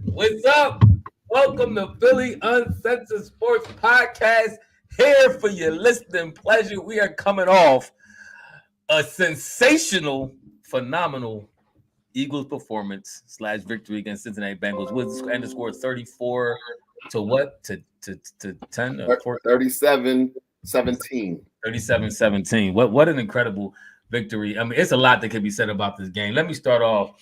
What's up? Welcome to Philly Uncensored Sports Podcast. Here for your listening pleasure. We are coming off a sensational, phenomenal Eagles performance / victory against Cincinnati Bengals with the end score 34 to what? To 10 or 4? 37-17. 37-17. What an incredible victory. I mean, it's a lot that could be said about this game. Let me start off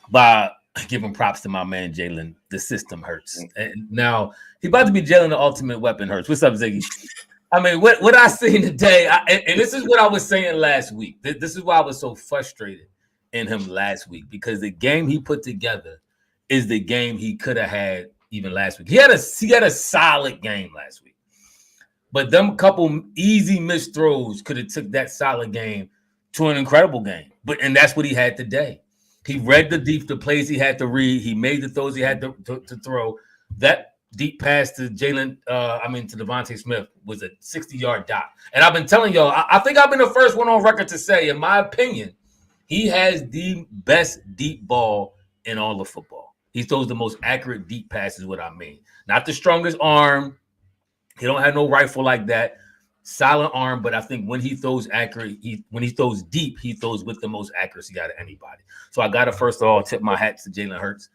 by giving props to my man Jalen. The system hurts. And now he's about to be Jalen the ultimate weapon hurts. What's up, Ziggy? I mean, what I seen today, and this is what I was saying last week. This is why I was so frustrated in him last week, because the game he put together is the game he could have had even last week. He had a solid game last week, but them couple easy missed throws could have took that solid game to an incredible game. And that's what he had today. He read the plays he had to read. He made the throws he had to throw. That deep pass to Jalen, to Devonta Smith was a 60-yard dot. And I've been telling y'all, I think I've been the first one on record to say, in my opinion, he has the best deep ball in all of football. He throws the most accurate deep passes, what I mean. Not the strongest arm. He don't have no rifle like that. Solid arm, but I think when he throws accurate, when he throws deep, he throws with the most accuracy out of anybody. So I got to first of all tip my hat to Jalen Hurts.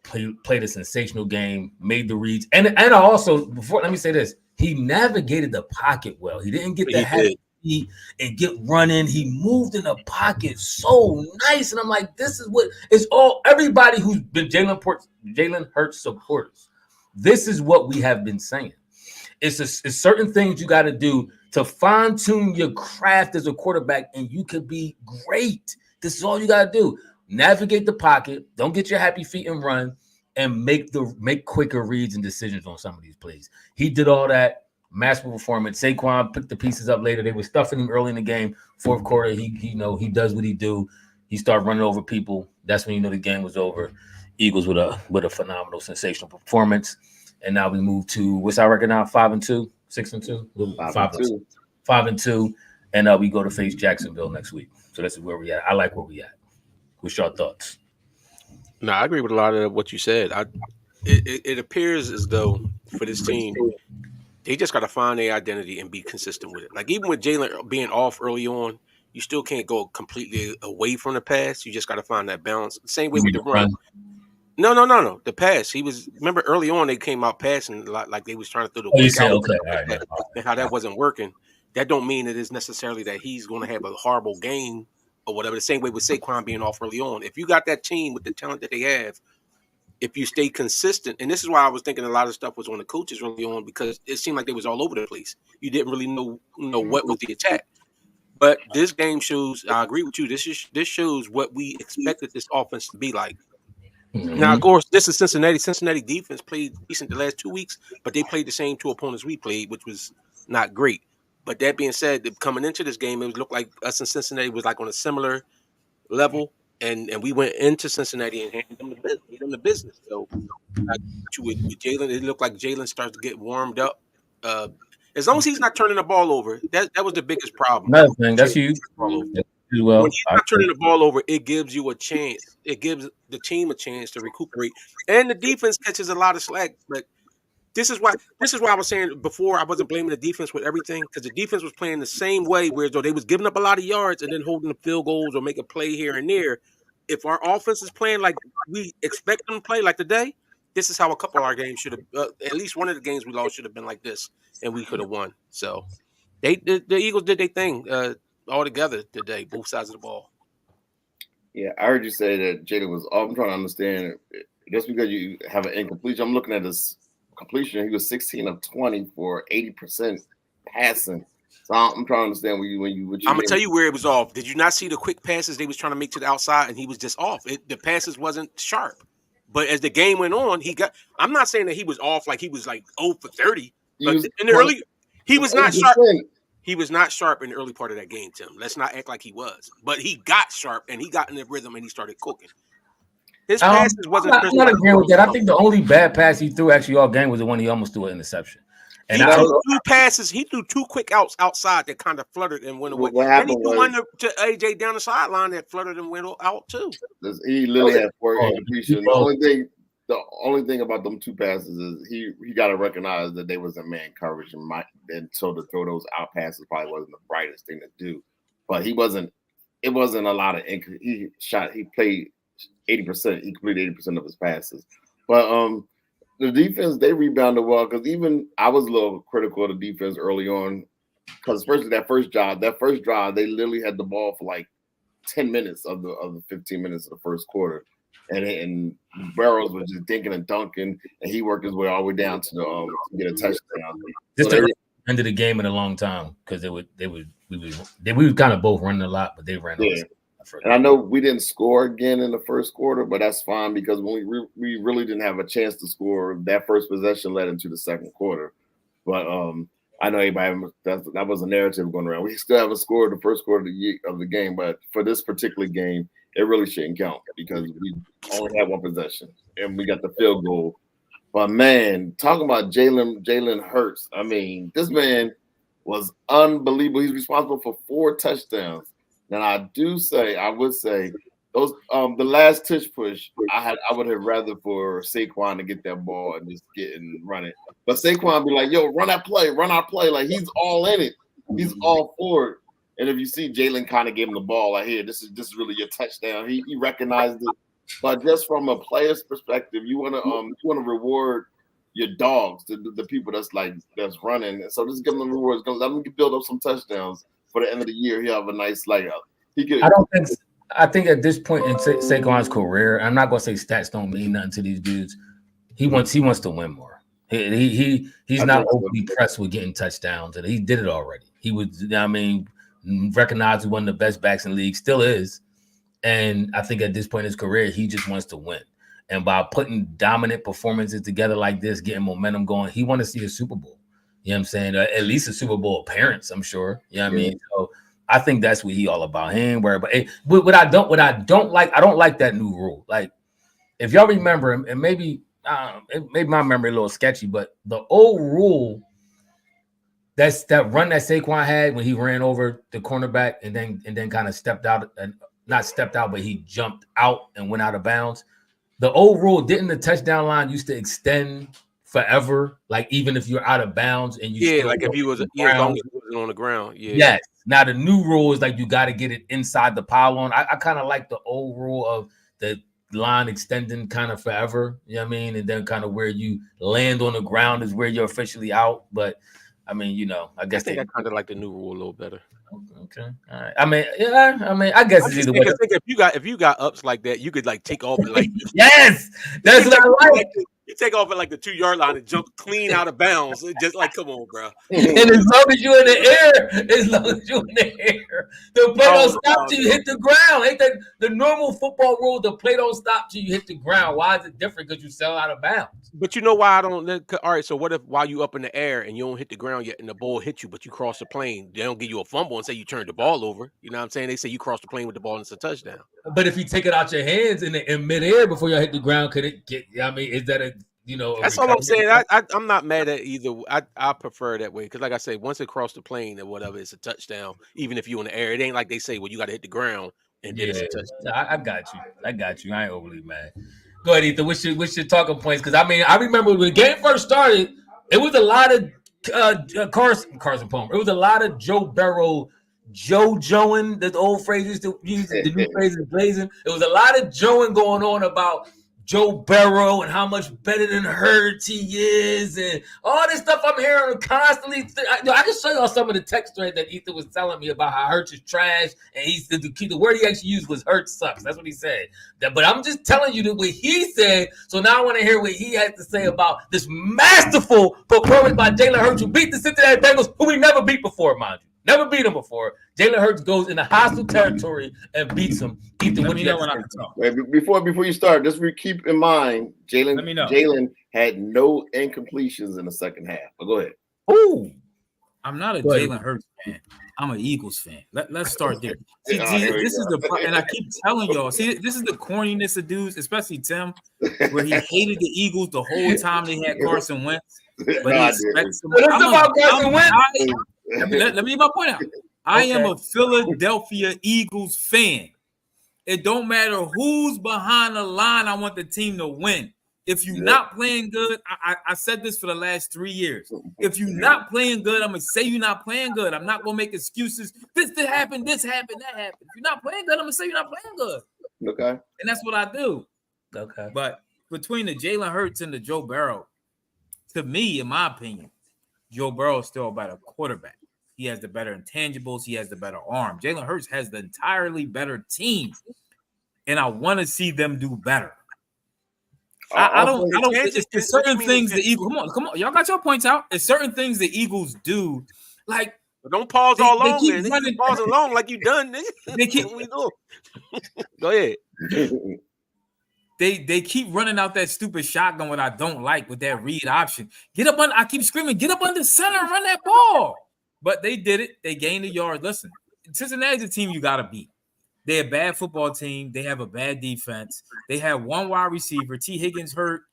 Played a sensational game, made the reads, and I also let me say this: he navigated the pocket well. He didn't get the heavy feet and get running. He moved in the pocket so nice, and I'm like, this is what it's all. Everybody who's been Jalen Hurts supporters, this is what we have been saying. It's certain things you got to do to fine-tune your craft as a quarterback, and you could be great. This is all you got to do. Navigate the pocket. Don't get your happy feet and run, and make quicker reads and decisions on some of these plays. He did all that. Masterful performance. Saquon picked the pieces up later. They were stuffing him early in the game. Fourth quarter, he does what he do. He started running over people. That's when you know the game was over. Eagles with a phenomenal, sensational performance. And now we move to what's our record now? 5-2, 6-2, 5-2, 5-2, and we go to face Jacksonville next week. So this is where we at. I like where we at. What's your thoughts? No, I agree with a lot of what you said. It appears as though for this team, they just got to find their identity and be consistent with it. Like even with Jalen being off early on, you still can't go completely away from the pass. You just got to find that balance. Same way with the run. No. The pass. Remember early on they came out passing a lot, like they was trying to throw the breakout. Okay. All right. And how that wasn't working. That don't mean it is necessarily that he's going to have a horrible game or whatever. The same way with Saquon being off early on. If you got that team with the talent that they have, if you stay consistent, and this is why I was thinking a lot of stuff was on the coaches early on, because it seemed like they was all over the place. You didn't really know what was the attack. But this game shows, I agree with you, this shows what we expected this offense to be like. Mm-hmm. Now, of course, this is Cincinnati. Cincinnati defense played decent the last 2 weeks, but they played the same two opponents we played, which was not great. But that being said, coming into this game, it looked like us and Cincinnati was like on a similar level, and we went into Cincinnati and handed them the business. So with Jalen, it looked like Jalen starts to get warmed up. As long as he's not turning the ball over, that was the biggest problem. Another thing, that's huge. Well, when he's not turning the ball over, it gives you a chance. It gives the team a chance to recuperate, and the defense catches a lot of slack. But this is why I was saying before I wasn't blaming the defense with everything, because the defense was playing the same way, where though they was giving up a lot of yards and then holding the field goals or make a play here and there. If our offense is playing like we expect them to play, like today, this is how a couple of our games should have. At least one of the games we lost should have been like this, and we could have won. So the Eagles did their thing. All together today, both sides of the ball. Yeah, I heard you say that Jalen was off. I'm trying to understand. Just because you have an incompletion, I'm looking at his completion. He was 16 of 20 for 80% passing. So I'm trying to understand what you. I'm gonna tell you where it was off. Did you not see the quick passes they was trying to make to the outside, and he was just off? The passes wasn't sharp. But as the game went on, I'm not saying that he was off like he was like 0 for 30. But in the early, he was not sharp. He was not sharp in the early part of that game, Tim. Let's not act like he was. But he got sharp, and he got in the rhythm, and he started cooking. His passes wasn't. I'm not agreeing with that. I think the only bad pass he threw actually all game was the one he almost threw an interception. And he threw 2 passes. He threw 2 quick outs outside that kind of fluttered and went away. What And he happened threw was one to AJ down the sideline that fluttered and went out too. he literally had 4 incompletion. The only thing about them 2 passes is he got to recognize that they was in man coverage and so to throw those out passes probably wasn't the brightest thing to do. But it wasn't a lot of he played 80%. He completed 80% of his passes. But the defense, they rebounded well because even I was a little critical of the defense early on because especially that first drive, they literally had the ball for like 10 minutes of the 15 minutes of the first quarter. And Burrows was just dinking and dunking, and he worked his way all the way down to get a touchdown. Just the end of the game in a long time because we were kind of both running a lot, but they ran. Yeah. And I know we didn't score again in the first quarter, but that's fine because when we really didn't have a chance to score, that first possession led into the second quarter. But I know that was a narrative going around. We still haven't scored the first quarter of the game, but for this particular game, it really shouldn't count because we only had 1 possession and we got the field goal. But man, talking about Jalen Hurts, I mean, this man was unbelievable. He's responsible for 4 touchdowns. Now I would say those the last tush push I would have rather for Saquon to get that ball and just get and run it. But Saquon be like, yo, run our play. Like he's all in it. He's all for it. And if you see Jalen kind of gave him the ball, like, here, this is really your touchdown. He recognized it. But just from a player's perspective, you wanna reward your dogs, the people that's running. So just give them the rewards. Let them build up some touchdowns for the end of the year. He'll have a nice he could. I think at this point in Saquon's career, I'm not gonna say stats don't mean nothing to these dudes. He wants to win more. He's not overly pressed with getting touchdowns, and he did it already. He was, recognized as one of the best backs in the league, still is. And I think at this point in his career, he just wants to win. And by putting dominant performances together like this, getting momentum going, he wants to see a Super Bowl. You know what I'm saying? At least a Super Bowl appearance, I'm sure. You know what I mean? So I think that's what he all about. He ain't worried about. What I don't like that new rule. Like, if y'all remember, and maybe my memory a little sketchy, but the old rule, that run that Saquon had when he ran over the cornerback and then kind of stepped out, and not stepped out, but he jumped out and went out of bounds. The old rule, didn't the touchdown line used to extend forever? Like, even if you're out of bounds and you like if he was as long as he wasn't on the ground. Yeah. Yes. Now the new rule is like you got to get it inside the pylon. I kind of like the old rule of the line extending kind of forever. You know what I mean? And then kind of where you land on the ground is where you're officially out. But I mean, I guess I kind of like the new rule a little better. Okay. All right. I mean, I guess it's either way. I think if you got ups like that, you could take off it like yes, that's what I like. You take off at like the 2-yard line and jump clean out of bounds. Just like, come on, bro. And as long as you're in the air, the play don't stop till you hit the ground. Ain't that the normal football rule? The play don't stop till you hit the ground. Why is it different? Because you sell out of bounds. But you know why I don't? All right, so what if while you up in the air and you don't hit the ground yet and the ball hit you, but you cross the plane, they don't give you a fumble and say you turned the ball over. You know what I'm saying? They say you cross the plane with the ball and it's a touchdown. But if you take it out your hands in midair before you hit the ground, could it get? I mean, is that that's all I'm saying. I'm not mad at either. I prefer that way because, like I say, once it crossed the plane or whatever, it's a touchdown. Even if you're in the air, it ain't like they say, well, you got to hit the ground and then it's a touchdown. I got you. I ain't overly mad. Go ahead, Ethan. What's your talking points? Because I remember when the game first started, it was a lot of Carson Palmer. It was a lot of Joe Burrow. Joeing, the old phrases to use, the new phrases blazing. It was a lot of Joeing going on about Joe Burrow and how much better than Hurts he is, and all this stuff I'm hearing constantly. I can show y'all some of the text thread that Ethan was telling me about how Hurts is trash, and the word he actually used was Hurts sucks. That's what he said. But I'm just telling you what he said. So now I want to hear what he has to say about this masterful performance by Jalen Hurts, who beat the Cincinnati Bengals, who we never beat before, mind you. Never beat him before. Jalen Hurts goes into hostile territory and beats him. Ethan, what do you know when I talk? Before you start, just keep in mind, Jalen had no incompletions in the second half. But go ahead. Ooh, I'm not a Jalen Hurts fan. I'm an Eagles fan. Let's start there. This is and I keep telling y'all. See, this is the corniness of dudes, especially Tim, where he hated the Eagles the whole time they had Carson Wentz. but he expects some. Let me get my point out. I am a Philadelphia Eagles fan. It don't matter who's behind the line. I want the team to win. If you're not playing good, I said this for the last 3 years. If you're not playing good, I'm going to say you're not playing good. I'm not going to make excuses. This happened, that happened. If you're not playing good, I'm going to say you're not playing good. Okay. And that's what I do. Okay. But between the Jalen Hurts and the Joe Burrow, to me, in my opinion, Joe Burrow is still a better quarterback. He has the better intangibles. He has the better arm. Jalen Hurts has the entirely better team. And I want to see them do better. I don't. It's certain things the Eagles. Come on, y'all got your points out. It's certain things the Eagles do, like. But don't pause all along, man. They keep pausing along like you done, nigga. They keep. Go ahead. They keep running out that stupid shotgun. What I don't like with that read option. Get up on. I keep screaming. Get up under center and run that ball. But they did it. They gained a yard. Listen, Cincinnati's a team you got to beat. They're a bad football team. They have a bad defense. They have one wide receiver. T. Higgins hurt.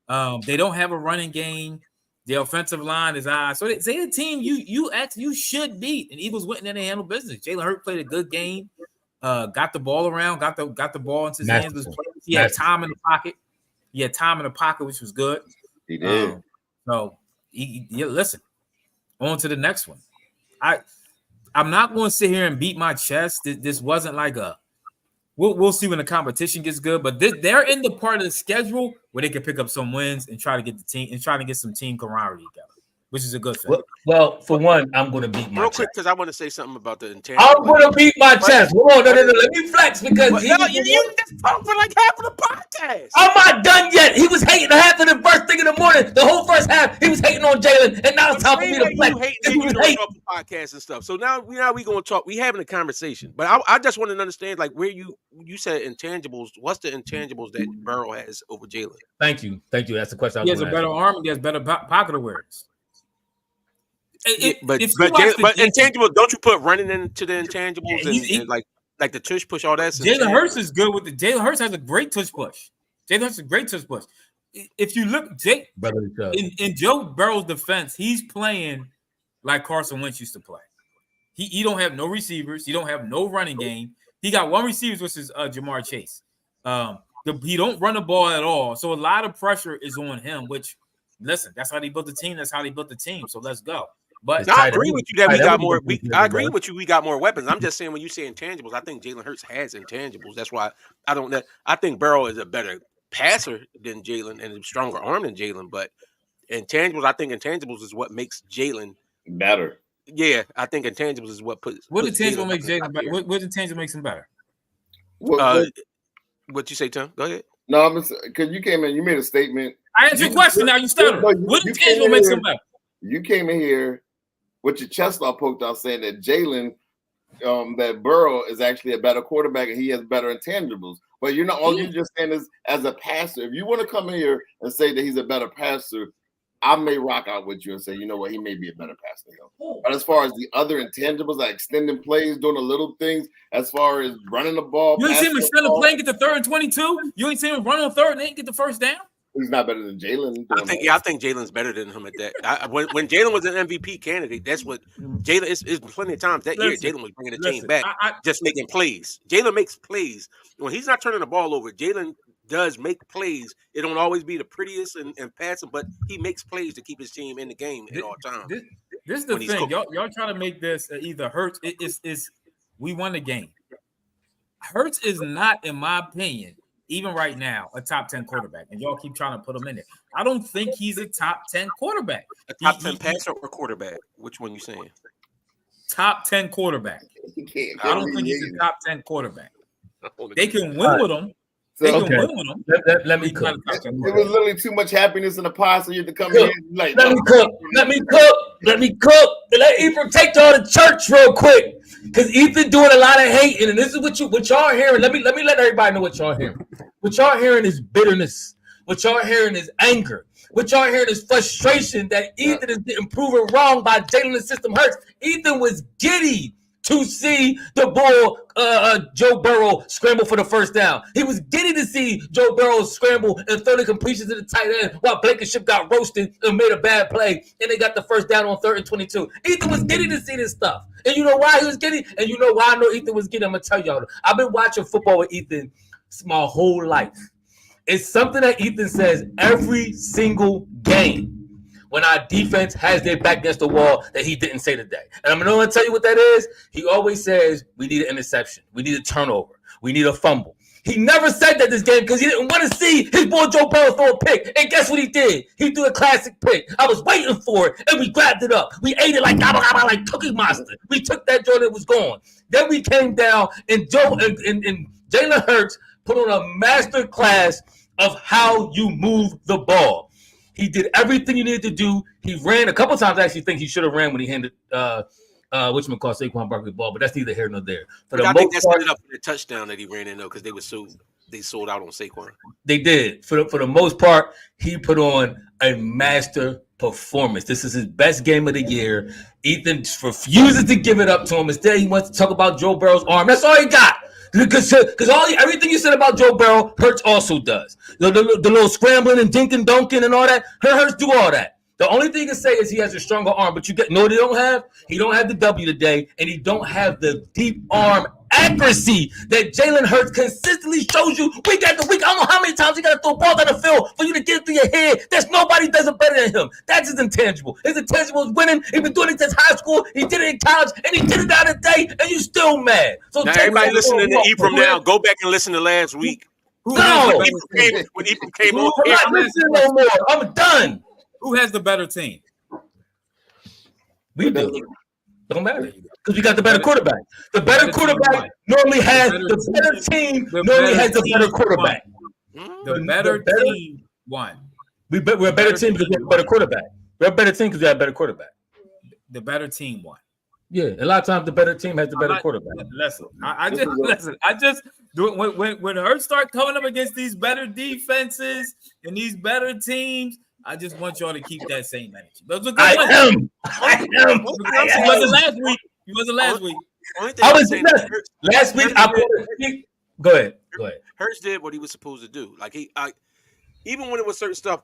They don't have a running game. The offensive line is high. So they a team you should beat. And Eagles went in there and handled business. Jalen Hurts played a good game. Got the ball around. Got the ball into his hands. He had time in the pocket. He had time in the pocket, which was good. He did. So listen. On to the next one. I'm not going to sit here and beat my chest. This wasn't like a. We'll see when the competition gets good, but they're in the part of the schedule where they can pick up some wins and try to get the team and try to get some team camaraderie together, which is a good thing. Well, for one, I'm going to beat my chest. Real quick, because I want to say something about the intangible. I'm going to beat my chest. Hold on, no, let me flex because you just talked for like half of the podcast. I'm not done yet. He was hating half of the first thing in the morning. The whole first half, he was hating on Jalen, and now it's time for me to flex. Podcast and stuff. So now we going to talk. We having a conversation, but I just want to understand, like, where you said intangibles. What's the intangibles that Burrow has over Jalen? Thank you. That's the question. He has a better arm. And he has better pocket awareness. But intangibles, don't you put running into the intangibles and like the tush push, all that? Jalen Hurts is good with the Jalen Hurts has a great tush push. Jalen Hurts is a great tush push. If you look, in Joe Burrow's defense, he's playing like Carson Wentz used to play. He don't have no receivers. He don't have no running game. He got one receiver, which is Jamar Chase. He don't run the ball at all. So a lot of pressure is on him, which, listen, that's how they built the team. That's how they built the team. So let's go. But I agree with you that we got more. I agree with you. We got more weapons. I'm just saying when you say intangibles, I think Jalen Hurts has intangibles. That's why I don't. I think Burrow is a better passer than Jalen and a stronger arm than Jalen. But intangibles, I think intangibles is what makes Jalen better. Yeah, I think intangibles is what puts. What intangible makes Jalen better? What intangible makes him better? What you say, Tom? Go ahead. No, because you came in, you made a statement. I answered your question. Now you stutter. What intangible makes him better? You came in here with your chest all poked out, saying that Jalen, that Burrow is actually a better quarterback and he has better intangibles. But you're not. All you're just saying is as a passer. If you want to come in here and say that he's a better passer, I may rock out with you and say, you know what, he may be a better passer. But as far as the other intangibles, like extending plays, doing the little things, as far as running the ball, you ain't seen him extend a play and get the 3rd and 22. You ain't seen him run on 3rd and ain't get the first down. He's not better than Jalen. I think Jalen's better than him at that. When Jalen was an MVP candidate, that's what Jalen is. Plenty of times that year, Jalen was bringing the team back, just making plays. Jalen makes plays when he's not turning the ball over. Jalen does make plays. It don't always be the prettiest and passing, but he makes plays to keep his team in the game at all times. This is the thing. Y'all trying to make this either Hurts. It's we won the game. Hurts is not, in my opinion, even right now, a top 10 quarterback, and y'all keep trying to put him in there. I don't think he's a top 10 quarterback. A top 10 passer or quarterback? Which one you saying? Top 10 quarterback. I don't think he's a top 10 quarterback. They can win with him. Let me cook. It was literally too much happiness in the pot, so you had to come in. Like, let me cook. Let Ethan take y'all to church real quick, because Ethan doing a lot of hating, and this is what y'all hearing. Let me let everybody know what y'all hearing. What y'all hearing is bitterness. What y'all hearing is anger. What y'all hearing is frustration that Ethan is getting proven wrong by Jalen the System Hurts. Ethan was giddy to see the bull, Joe Burrow scramble for the first down. He was giddy to see Joe Burrow scramble and throw the completions to the tight end while Blankenship got roasted and made a bad play, and they got the first down on 3rd and 22. Ethan was giddy to see this stuff. And you know why he was giddy? And you know why I know Ethan was giddy? I'm going to tell y'all. I've been watching football with Ethan my whole life. It's something that Ethan says every single game when our defense has their back against the wall that he didn't say today. And I'm going to tell you what that is. He always says we need an interception. We need a turnover. We need a fumble. He never said that this game because he didn't want to see his boy Joe Burrow throw a pick. And guess what he did? He threw a classic pick. I was waiting for it, and we grabbed it up. We ate it like Cookie Monster. We took that joint, it was gone. Then we came down, and Jalen Hurts put on a master class of how you move the ball. He did everything you needed to do. He ran a couple times. I actually think he should have ran when he handed Saquon Barkley the ball, but that's neither here nor there. I think that set it up for the touchdown that he ran in though, because they sold out on Saquon. They did. For the most part, he put on a master performance. This is his best game of the year. Ethan refuses to give it up to him. Instead, he wants to talk about Joe Burrow's arm. That's all he got. Because everything you said about Joe Burrow, Hurts also does. The little scrambling and dinking, dunking and all that, Hurts do all that. The only thing you can say is he has a stronger arm, but what he don't have? He don't have the W today, and he don't have the deep arm accuracy that Jalen Hurts consistently shows you week after week. I don't know how many times he got to throw balls down the field for you to get it through your head. There's nobody does it better than him. That's his intangible. His intangible is winning. He's been doing it since high school. He did it in college, and he did it out of day, and you still mad. So now everybody listening to Ephraim now, go back and listen to last week. No. When Ephraim came on. I'm not listening no more. I'm done. Who has the better team? We do. Don't matter. Because we got the better quarterback. The better quarterback normally has the better team. Normally has the better quarterback. The better team won. We're a better team because we have a better quarterback. We're a better team because we have a better quarterback. The better team won. Yeah, a lot of times the better team has the better quarterback. Listen, I just when Hurts start coming up against these better defenses and these better teams, I just want y'all to keep that same energy. But it was a good I am. You wasn't last week. You wasn't last week. Last week. Go ahead. Hurts did what he was supposed to do. Like even when it was certain stuff,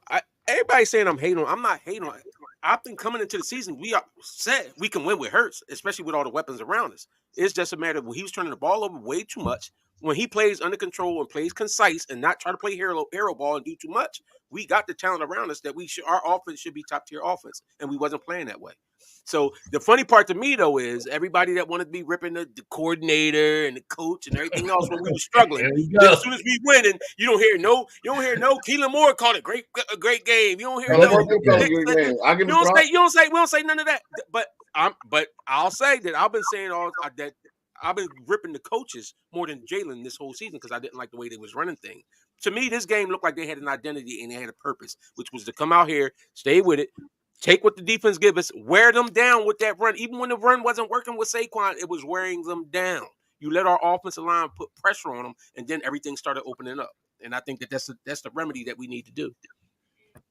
everybody's saying I'm hating on. I'm not hating on. I think coming into the season, we are said we can win with Hurts, especially with all the weapons around us. It's just a matter of when he was turning the ball over way too much. When he plays under control and plays concise and not try to play hero ball and do too much, we got the talent around us that our offense should be top tier offense, and we wasn't playing that way. So the funny part to me though is everybody that wanted to be ripping the coordinator and the coach and everything else when we were struggling. As soon as we win, and you don't hear no Keelan Moore called it a great game. You don't hear we don't say none of that. But I'll say that I've been saying that I've been ripping the coaches more than Jalen this whole season because I didn't like the way they was running things. To me, this game looked like they had an identity and they had a purpose, which was to come out here, stay with it, take what the defense give us, wear them down with that run. Even when the run wasn't working with Saquon, it was wearing them down. You let our offensive line put pressure on them, and then everything started opening up. And I think that's the remedy that we need to do.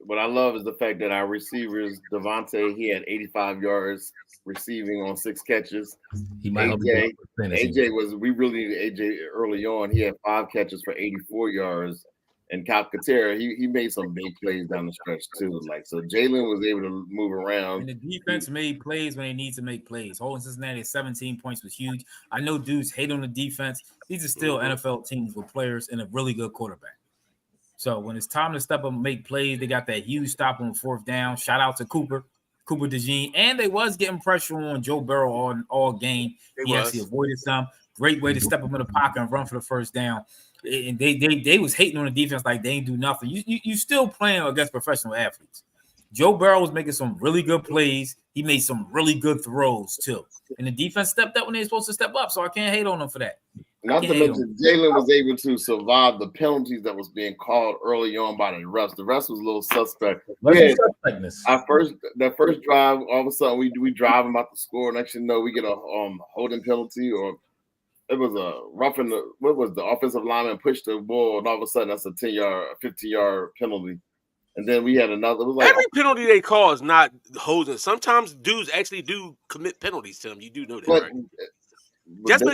What I love is the fact that our receivers, Devonta, he had 85 yards receiving on 6 catches. He might AJ we really needed AJ early on. He had 5 catches for 84 yards. And Calcaterra, he made some big plays down the stretch too. So Jalen was able to move around. And the defense made plays when they need to make plays. Holding Cincinnati at 17 points was huge. I know dudes hate on the defense. These are still NFL teams with players and a really good quarterback. So when it's time to step up and make plays, they got that huge stop on 4th down. Shout out to Cooper DeJean. And they was getting pressure on Joe Burrow all game. He actually avoided some. Great way to step up in the pocket and run for the first down. And they was hating on the defense like they ain't do nothing. You still playing against professional athletes. Joe Burrow was making some really good plays. He made some really good throws too. And the defense stepped up when they were supposed to step up. So I can't hate on them for that. Not to mention, Jalen was able to survive the penalties that was being called early on by the refs. The refs was a little suspect. That first drive, all of a sudden we drive them out the score. Next thing you know, we get a holding penalty, or it was a roughing. What was the offensive lineman pushed the ball, and all of a sudden that's a 10-yard, 15-yard penalty. And then we had another. It was like, every penalty they call is not holding. Sometimes dudes actually do commit penalties to them. You do know that, right? Just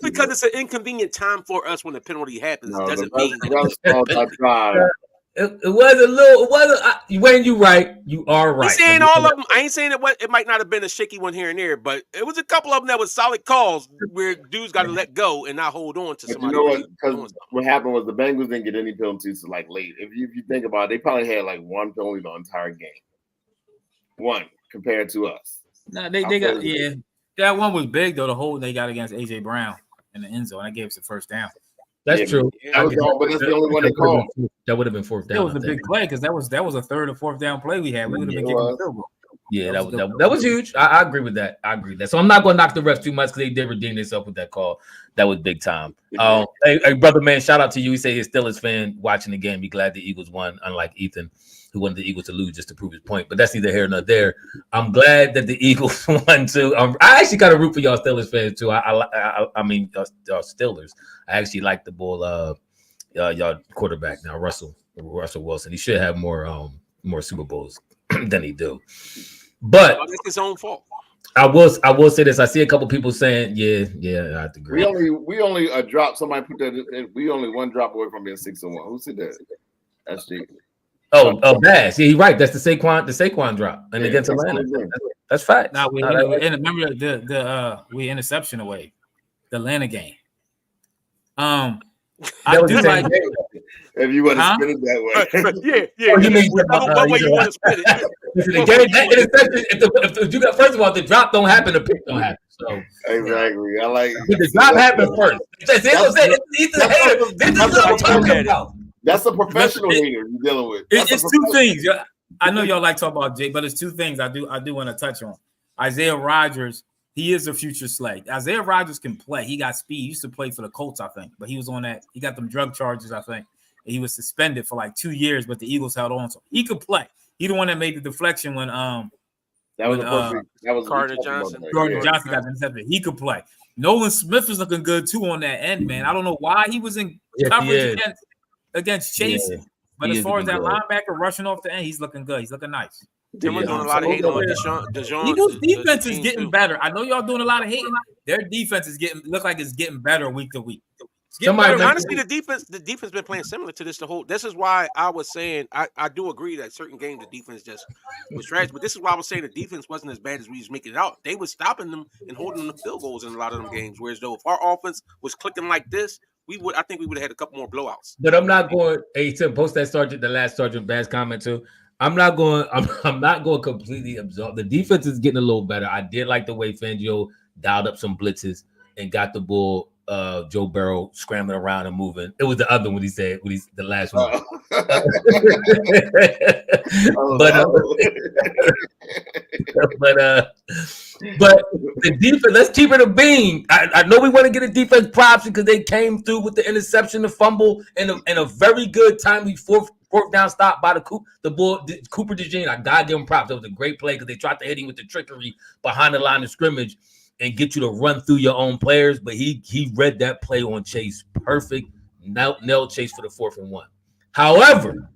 because it's an inconvenient time for us when the penalty happens doesn't mean that. It was a little. It wasn't. When you right, you are right. I'm saying all of them. I ain't saying it might not have been a shaky one here and there, but it was a couple of them that was solid calls where dudes got to let go and not hold on to somebody. You know what? Because what happened was the Bengals didn't get any penalties like late. If you think about it, they probably had like one penalty the entire game. One compared to us. No, they got That one was big though. The hold they got against AJ Brown in the end zone. That gave us the first down. That's true. But that's the only one they called. That would have been fourth down. It was a big play because that was a third or fourth down play we had. We would have been kicking the field goal. Yeah, that was huge. I agree with that. So I'm not going to knock the refs too much because they did redeem themselves with that call. That was big time. Hey, brother, man, shout out to you. He said he's still his fan watching the game. Be glad the Eagles won, unlike Ethan, who wanted the Eagles to lose just to prove his point. But that's neither here nor there. I'm glad that the Eagles won too. I actually got to root for y'all Steelers fans too. I mean, y'all Steelers. I actually like the ball. Y'all quarterback now, Russell Wilson. He should have more Super Bowls than he do. But it's his own fault. I will say this. I see a couple people saying, yeah, I have to agree. We only dropped. Somebody put that. We only one drop away from being 6-1. Who said that? That's Jake. Oh, Bass. Yeah, he's right. That's the Saquon drop and against Atlanta. That's fact. Now remember we interception away the Atlanta game. I do like if you want to spin it that way. Yeah. Oh, you mean what way you want to spin it? If you got, first of all, the drop don't happen, the pick don't happen. So exactly, I like the drop happened first. That's a professional hater you're dealing with. It's two things. I know y'all like talking about Jake, but it's two things I do want to touch on. Isaiah Rodgers. He is a future slag. Isaiah Rodgers can play. He got speed. He used to play for the Colts, I think. But he was on that. He got them drug charges, I think. And he was suspended for like 2 years, but the Eagles held on to him. He could play. He the one that made the deflection when that was Gardner Johnson. Gardner Johnson got intercepted. He could play. Nolan Smith was looking good too on that end, man. I don't know why he was in coverage against Chase. Yeah. But as far as that linebacker rushing off the end, he's looking good. He's looking nice. Doing a lot of hating on Deshaun. Eagles defense is getting better. I know y'all doing a lot of hating. Their defense is look like it's getting better week to week. Honestly, the defense been playing similar to this. This is why I was saying I do agree that certain games the defense just was trash. But this is why I was saying the defense wasn't as bad as we was making it out. They was stopping them and holding them to field goals in a lot of them games. Whereas though if our offense was clicking like this, I think we would have had a couple more blowouts. But I'm not going. Hey, Tim, post that the last Sergeant Bass comment too. I'm not going to completely absorb. The defense is getting a little better. I did like the way Fangio dialed up some blitzes and got the ball. Joe Burrow scrambling around and moving. It was the other one he said. The last one. But the defense. Let's keep it a beam. I know we want to get a defense props because they came through with the interception, the fumble, and a very good timely fourth down stop by the Cooper DeJean. I gotta give him props. That was a great play because they tried to hit him with the trickery behind the line of scrimmage and get you to run through your own players. But he read that play on Chase perfect. Nailed Chase for the 4th and 1. However,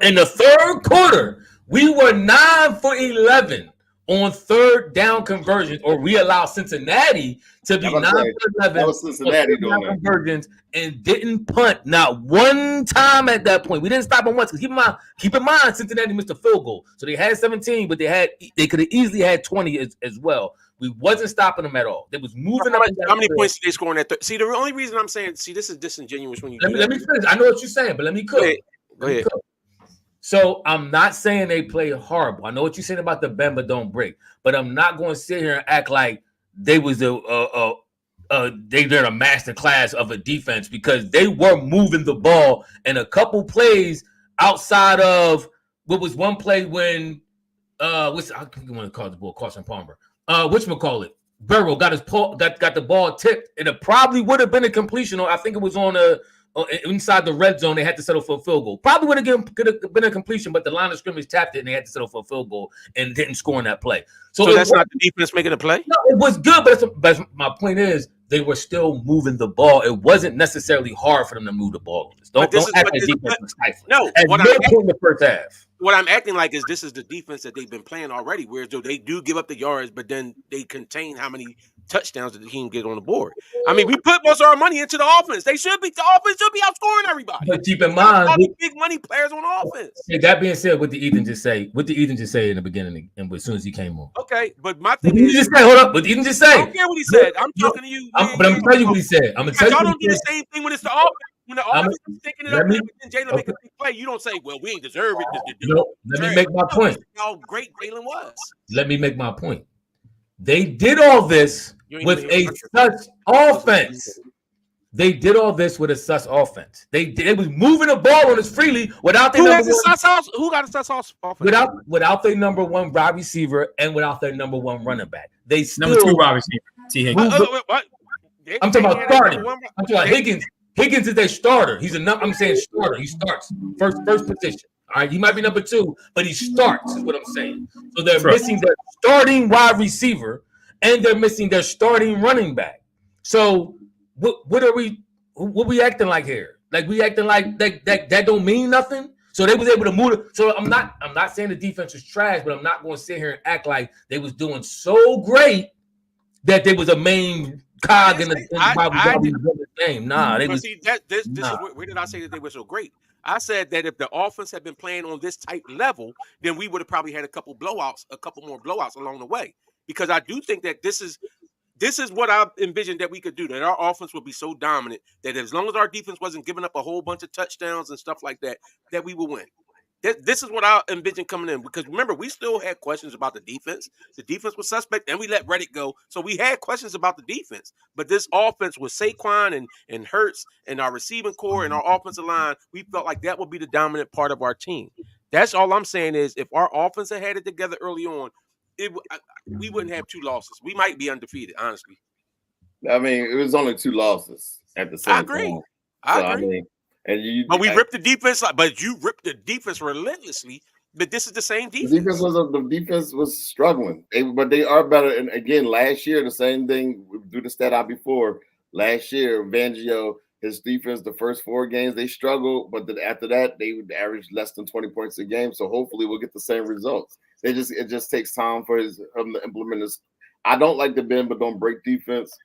in the third quarter, we were 9 for 11 on third down conversions, or we allowed Cincinnati to be 9 for 11 that was Cincinnati doing that. Conversions and didn't punt not one time at that point. We didn't stop them once. Keep in mind, Cincinnati missed a field goal. So they had 17, but they could have easily had 20 as well. We wasn't stopping them at all. They was moving up. How many points did they score in that? See, the only reason I'm saying, this is disingenuous when you let me finish. I know what you're saying, but let me cook. Go ahead. So I'm not saying they play horrible. I know what you're saying about the bend but don't break, but I'm not going to sit here and act like they was they're a master class of a defense because they were moving the ball and a couple plays outside of what was one play when I want to call the ball Carson Palmer. Whatchamacallit? Burrow got the ball tipped, and it probably would have been a completion. Or I think it was on inside the red zone. They had to settle for a field goal. Probably would have been a completion, but the line of scrimmage tapped it, and they had to settle for a field goal and didn't score in that play. So that's not the defense making a play? No, it was good, but my point is they were still moving the ball. It wasn't necessarily hard for them to move the ball. Don't act like defense was stifling. No, at no point in the first half. What I'm acting like is this is the defense that they've been playing already, where they do give up the yards, but then they contain how many touchdowns that the team get on the board. I mean, we put most of our money into the offense. The offense should be outscoring everybody. But keep in mind, all the big money players on offense. That being said, what did Ethan just say? What did Ethan just say in the beginning and as soon as he came on? Okay, but my thing is, just say, hold up. What did Ethan just say? I don't care what he said. I'm talking to you. But I'm telling you what he said. I'm gonna tell you. Y'all don't do the same thing when it's the offense. When the offense is taking it up, and Jalen make a big play, you don't say, "Well, we ain't deserve it." No, let me make my point. How great Jalen was. Let me make my point. They did all this with a such offense. They did all this with a sus offense. They was moving the ball on us freely without their number one. Who got a sus offense? Without their number one wide receiver and without their number one running back. They still number 2 wide receiver. T. Higgins. I'm talking about starting. I'm talking about Higgins. Higgins is their starter. I'm saying starter. He starts first position. All right, he might be number 2, but he starts. Is what I'm saying. So they're missing their starting wide receiver and they're missing their starting running back. So what are we? What we acting like here? Like we acting like that don't mean nothing. So they was able to move it. So I'm not saying the defense was trash, but I'm not going to sit here and act like they was doing so great that they was a main cog in the game. Nah, they was. See, this is where did I say that they were so great? I said that if the offense had been playing on this type level, then we would have probably had a couple more blowouts along the way. Because I do think that this is what I envisioned that we could do, that our offense would be so dominant that as long as our defense wasn't giving up a whole bunch of touchdowns and stuff like that, that we would win. This is what I envisioned coming in. Because remember, we still had questions about the defense. The defense was suspect, and we let Reddick go. So we had questions about the defense. But this offense with Saquon and Hurts and our receiving core and our offensive line, we felt like that would be the dominant part of our team. That's all I'm saying is if our offense had it together early on, we wouldn't have 2 losses. We might be undefeated, honestly. I mean, it was only 2 losses at the same time. I agree. But we ripped the defense, but you ripped the defense relentlessly. But this is the same defense. The defense was struggling, but they are better. And again, last year, the same thing. Do the stat out before last year. Fangio, his defense, the first 4 games they struggled, but then after that, they would average less than 20 points a game. So hopefully, we'll get the same results. It just takes time for him to implement this. I don't like the bend but don't break defense,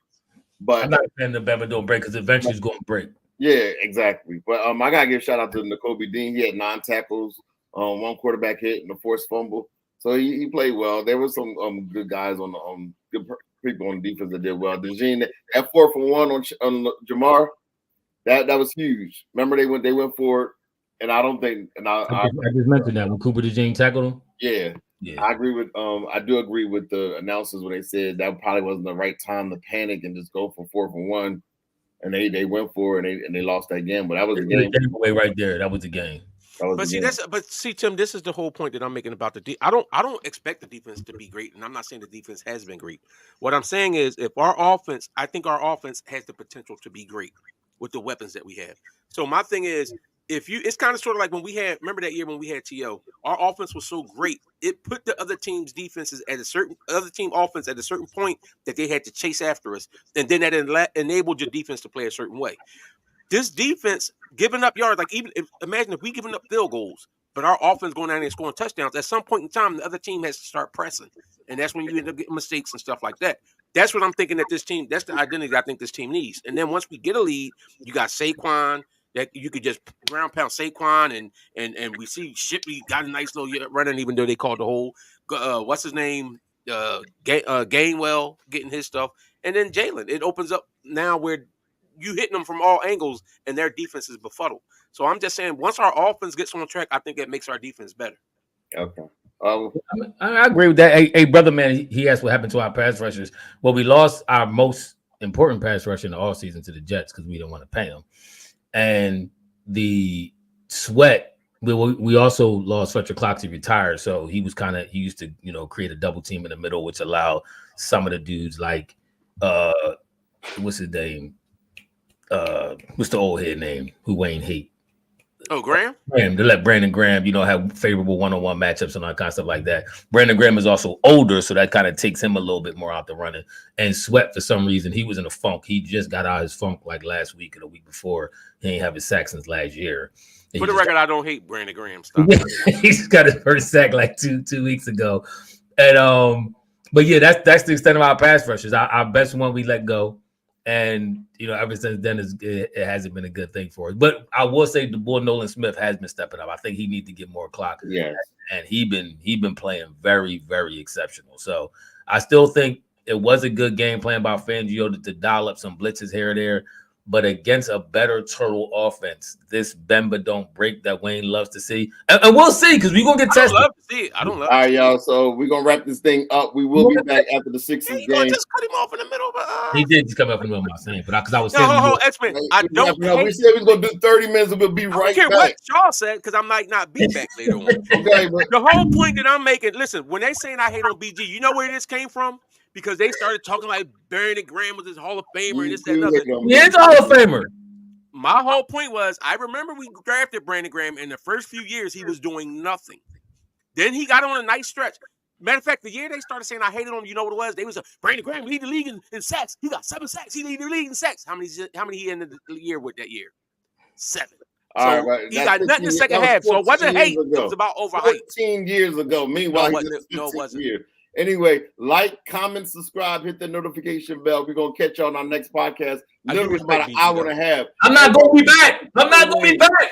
but I'm not saying the bend but don't break because eventually it's going to break. Yeah, exactly. But I gotta give a shout out to N'Kobe Dean. He had 9 tackles, 1 quarterback hit, and a forced fumble. So he played well. There was some good guys on good people on defense that did well. DeJean, that 4th and 1 on Jamar, that was huge. Remember they went for it, and I don't think. And I just mentioned that when Cooper DeJean tackled him. Yeah. I agree with. I do agree with the announcers when they said that probably wasn't the right time to panic and just go for 4th and 1. And they went for it and they lost that game. But that was the game away right there. That was the game. See, Tim, this is the whole point that I'm making about the I don't expect the defense to be great, and I'm not saying the defense has been great. What I'm saying is if I think our offense has the potential to be great with the weapons that we have. So my thing is it's kind of sort of like when remember that year when we had T.O., our offense was so great, it put the other team's defenses at other team offense at a certain point that they had to chase after us. And then that enabled your defense to play a certain way. This defense giving up yards, imagine if we giving up field goals, but our offense going down there and scoring touchdowns, at some point in time, the other team has to start pressing. And that's when you end up getting mistakes and stuff like that. That's what I'm thinking that this team, that's the identity I think this team needs. And then once we get a lead, you got Saquon, that you could just ground pound Saquon and we see Shipley got a nice little running, even though they called the whole what's his name? Gainwell getting his stuff. And then Jalen. It opens up now where you hitting them from all angles and their defense is befuddled. So I'm just saying once our offense gets on track, I think that makes our defense better. Okay. I agree with that. Hey, brother, man, he asked what happened to our pass rushers. Well, we lost our most important pass rusher in the offseason to the Jets because we didn't want to pay him. And the Sweat, we also lost Fletcher Cloxy retired. So he used to, create a double team in the middle, which allowed some of the dudes like, what's his name? What's the old head name who Wayne hate? Oh, Graham? To let Brandon Graham, have favorable one-on-one matchups and all that kind of stuff like that. Brandon Graham is also older, so that kind of takes him a little bit more out the running. And Sweat, for some reason, he was in a funk. He just got out of his funk like last week or the week before. He ain't have his sack since last year. For the record, I don't hate Brandon Graham. Stop. He just got his first sack like two weeks ago. And But yeah, that's the extent of our pass rushers. Our best one we let go, and ever since then it hasn't been a good thing for us. But I will say the boy Nolan Smith has been stepping up. I think he needs to get more clock. Yes, and he been playing very, very exceptional. So I still think it was a good game plan by Fangio to dial up some blitzes here or there. But against a better total offense, this bend but don't break that Wayne loves to see. And we'll see, because we're going to get tested. I don't love to see it. I don't love All right, to see y'all. it. So we're going to wrap this thing up. We will be back after the Sixers You gonna game. just cut him off in the middle of He did just come up in the middle of my saying, but because I was No, saying, X-Men, I don't We said we was going to do 30 minutes and we'll be right I don't care back. what Shaw said, because I might not be back later on. Okay, but The whole point that I'm making, listen, when they saying I hate on BG, you know where this came from? Because they started talking like Brandon Graham was this Hall of Famer and this, that, and other. he is a Hall of Famer. My whole point was, I remember we drafted Brandon Graham. In the first few years, he was doing nothing. Then he got on a nice stretch. Matter of fact, the year they started saying I hated him, you know what it was? They was Brandon Graham lead the league in sacks. He got 7 sacks. He lead the league in sacks. How many he ended the year with that year? 7. all right, he got nothing in the second half. So it wasn't hate. It was about overhype. 14 years ago. Meanwhile, No, it wasn't. Years. Anyway, like, comment, subscribe, hit the notification bell. We're going to catch you on our next podcast. Literally about an hour and a half. I'm not going to be back.